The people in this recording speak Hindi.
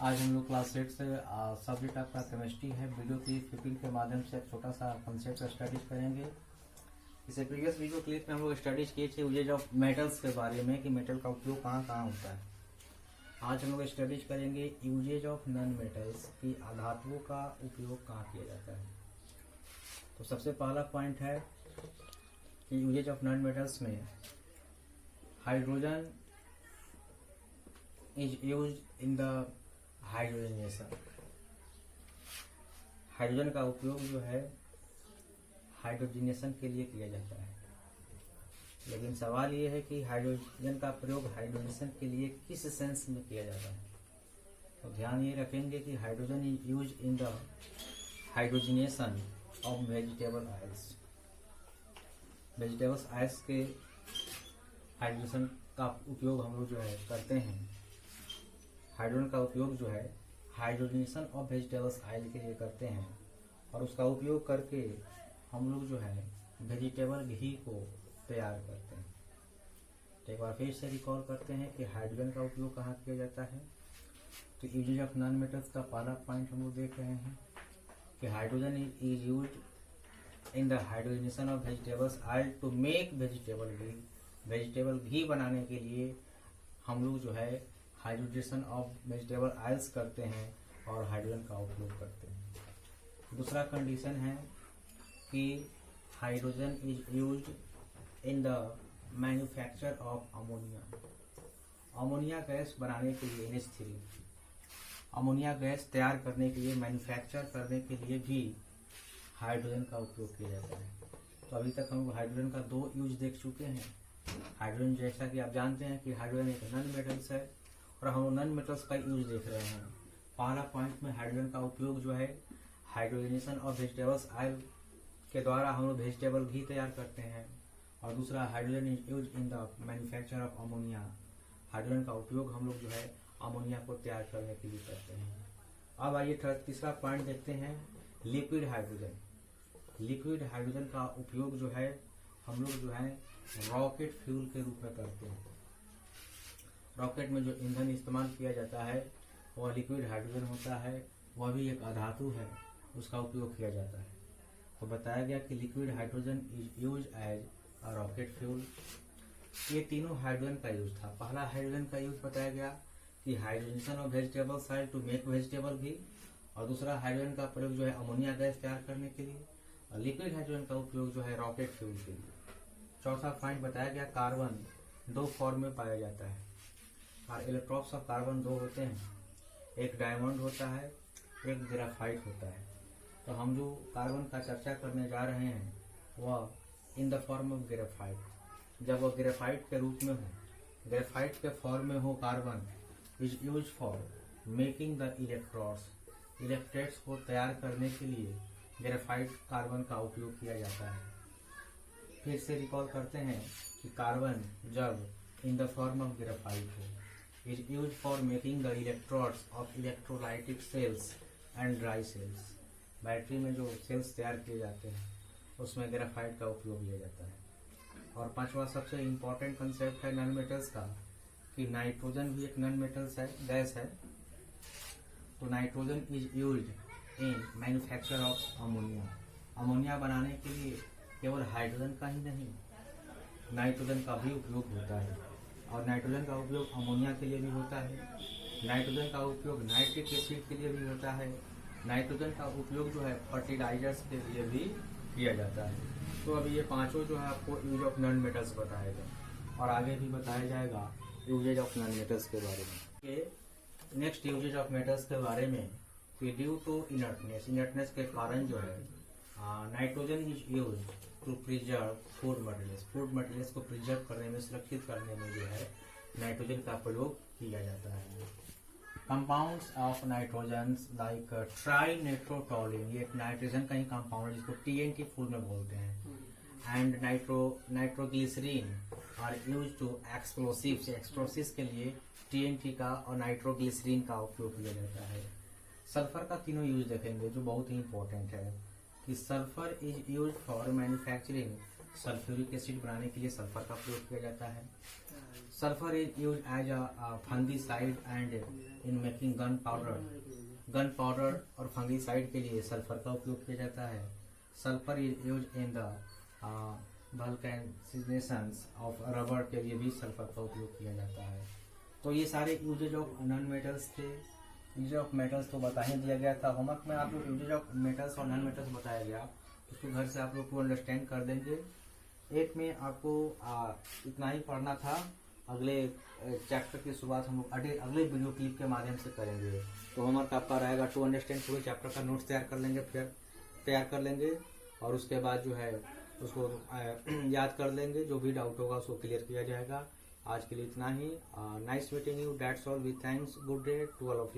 आज हम लोग क्लास 8 से सब्जेक्ट आपका केमिस्ट्री है। वीडियो की क्लिपिंग के माध्यम से एक छोटा सा कंसेप्ट स्टडीज करेंगे। इसे प्रीवियस वीडियो क्लिप में हम लोग स्टडीज किए थे यूजेज ऑफ मेटल्स के बारे में कि मेटल का उपयोग कहाँ कहाँ होता है। आज हम लोग स्टडीज करेंगे यूजेज ऑफ नॉन मेटल्स की धातुओं का उपयोग कहाँ किया जाता है। तो सबसे पहला पॉइंट है कि यूजेज ऑफ नॉन मेटल्स में hydrogen is use in the hydrogenation. Hydrogen का उपयोग जो है हाइड्रोजनेशन के लिए किया जाता है। लेकिन सवाल ये है कि हाइड्रोजन का प्रयोग हाइड्रोजनेशन के लिए किस सेंस में किया जाता है। तो ध्यान ये रखेंगे कि hydrogen is use in the hydrogenation of vegetable oils. Vegetables oils के हाइड्रोजन का उपयोग हम लोग जो है करते हैं। हाइड्रोजन का उपयोग जो है हाइड्रोजनेशन ऑफ वेजिटेबल्स ऑयल के लिए करते हैं और उसका उपयोग करके हम लोग जो है वेजिटेबल घी को तैयार करते हैं। तो एक बार फिर से रिकॉल करते हैं कि हाइड्रोजन का उपयोग कहाँ किया जाता है। तो यूजेज ऑफ नॉन मेटल्स का पहला पॉइंट हम लोग देख रहे हैं कि hydrogen is used in the hydrogenation of vegetables oil to make vegetable ghee. Vegetable घी बनाने के लिए हम लोग जो है हाइड्रोजनेशन ऑफ वेजिटेबल ऑयल्स करते हैं और हाइड्रोजन का उपयोग करते हैं। दूसरा कंडीशन है कि hydrogen is used in the manufacture of ammonia. Ammonia gas बनाने के लिए NH3 अमोनिया गैस तैयार करने के लिए मैन्युफैक्चर करने के लिए भी हाइड्रोजन का उपयोग किया जाता है। तो अभी तक हम हाइड्रोजन का दो यूज देख चुके हैं। हाइड्रोजन जैसा कि आप जानते हैं कि हाइड्रोजन एक नॉन मेटल्स है और हम नॉन मेटल्स का यूज देख रहे हैं। पहला पॉइंट में हाइड्रोजन का उपयोग जो है हाइड्रोजनेशन ऑफ वेजिटेबल्स ऑयल के द्वारा हम लोग वेजिटेबल घी तैयार करते हैं और दूसरा hydrogen is use in the manufacture of ammonia. Hydrogen का उपयोग हम लोग जो है अमोनिया को तैयार करने के लिए करते हैं। अब आइए तीसरा पॉइंट देखते हैं लिक्विड हाइड्रोजन। लिक्विड हाइड्रोजन का उपयोग जो है हम लोग जो है रॉकेट फ्यूल के रूप में करते हैं। रॉकेट में जो ईंधन इस्तेमाल किया जाता है वह लिक्विड हाइड्रोजन होता है, वह भी एक अधातु है, उसका उपयोग किया जाता है। तो बताया गया कि liquid hydrogen is use as a rocket fuel. ये तीनों हाइड्रोजन का यूज था। पहला हाइड्रोजन का यूज बताया गया कि hydrogenation of vegetable oil to make vegetable ghee और दूसरा हाइड्रोजन का प्रयोग जो है अमोनिया गैस तैयार करने के लिए और लिक्विड हाइड्रोजन का उपयोग जो है रॉकेट फ्यूल के लिए। चौथा पॉइंट बताया गया कार्बन दो फॉर्म में पाया जाता है और इलेक्ट्रॉन्स ऑफ कार्बन दो होते हैं, एक डायमंड होता है, एक ग्रेफाइट होता है। तो हम जो कार्बन का चर्चा करने जा रहे हैं वह in the form of graphite. जब वह ग्रेफाइट के रूप में हो, ग्रेफाइट के फॉर्म में हो, carbon is use for making the electrodes. Electrodes को तैयार करने के लिए ग्रेफाइट कार्बन का उपयोग किया जाता है। फिर से रिकॉल करते हैं कि कार्बन जब in the form of graphite हो is used for making the electrodes of electrolytic cells and dry cells। Battery में जो सेल्स तैयार किए जाते हैं उसमें ग्रेफाइट का उपयोग किया जाता है। और पांचवा सबसे इम्पोर्टेंट कंसेप्ट है नॉन मेटल्स का कि नाइट्रोजन भी एक नॉन मेटल्स है, गैस है। तो nitrogen is used in manufacture of ammonia. Ammonia बनाने के लिए केवल हाइड्रोजन का ही नहीं, नाइट्रोजन का भी उपयोग होता है और नाइट्रोजन का उपयोग अमोनिया के लिए भी होता है। नाइट्रोजन का उपयोग नाइट्रिक एसिड के लिए भी होता है। नाइट्रोजन का उपयोग जो है फर्टिलाइजर्स के लिए भी किया जाता है। तो अभी ये पांचों जो है आपको यूज ऑफ नॉन मेटल्स बताएगा और आगे भी बताया जाएगा यूजेज ऑफ नॉन मेटल्स के बारे में। नेक्स्ट यूजेज ऑफ मेटल्स के बारे में कि ड्यू टू इनर्टनेस, इनर्टनेस के कारण जो है nitrogen is use to preserve food materials. Food materials को प्रिजर्व करने में, सुरक्षित करने में जो है नाइट्रोजन का प्रयोग किया जाता है। कंपाउंड्स ऑफ नाइट्रोजन लाइक ट्राइनेट्रोटोलिन, ये एक नाइट्रोजन का ही कंपाउंड है जिसको TNT फुल में बोलते हैं। And nitroglycerine are use to explosives. Explosives के लिए TNT का और नाइट्रोग्लिसरीन का उपयोग किया जाता है। सल्फर का तीनों यूज देखेंगे जो बहुत ही इंपॉर्टेंट है कि sulphur is use for manufacturing. Sulphuric acid बनाने के लिए सल्फर का प्रयोग किया जाता है। Sulphur is use as a fungicide and in making gunpowder और फंगीसाइड के लिए सल्फर का उपयोग किया जाता है। Sulphur is use in the vulcanisations of rubber के लिए भी सल्फर का उपयोग किया जाता है। तो ये सारे यूजेज ऑफ नॉन मेटल्स थे। यूजेज ऑफ मेटल्स तो बता ही दिया गया था। होमवर्क में आप लोग यूजेज ऑफ मेटल्स और नॉन मेटल्स बताया गया, उसको घर से आप लोग को अंडरस्टैंड कर देंगे। एक में आपको इतना ही पढ़ना था। अगले चैप्टर की शुरुआत हम लोग अगले वीडियो क्लिप के माध्यम से करेंगे। तो होमवर्क आपका रहेगा टू अंडरस्टैंड पूरे चैप्टर का नोट्स तैयार कर लेंगे, फिर तैयार कर लेंगे और उसके बाद जो है उसको याद कर लेंगे। जो भी डाउट होगा उसको क्लियर किया जाएगा। आज के लिए इतना ही। Nice meeting you, that's all, we thanks, good day to all of you.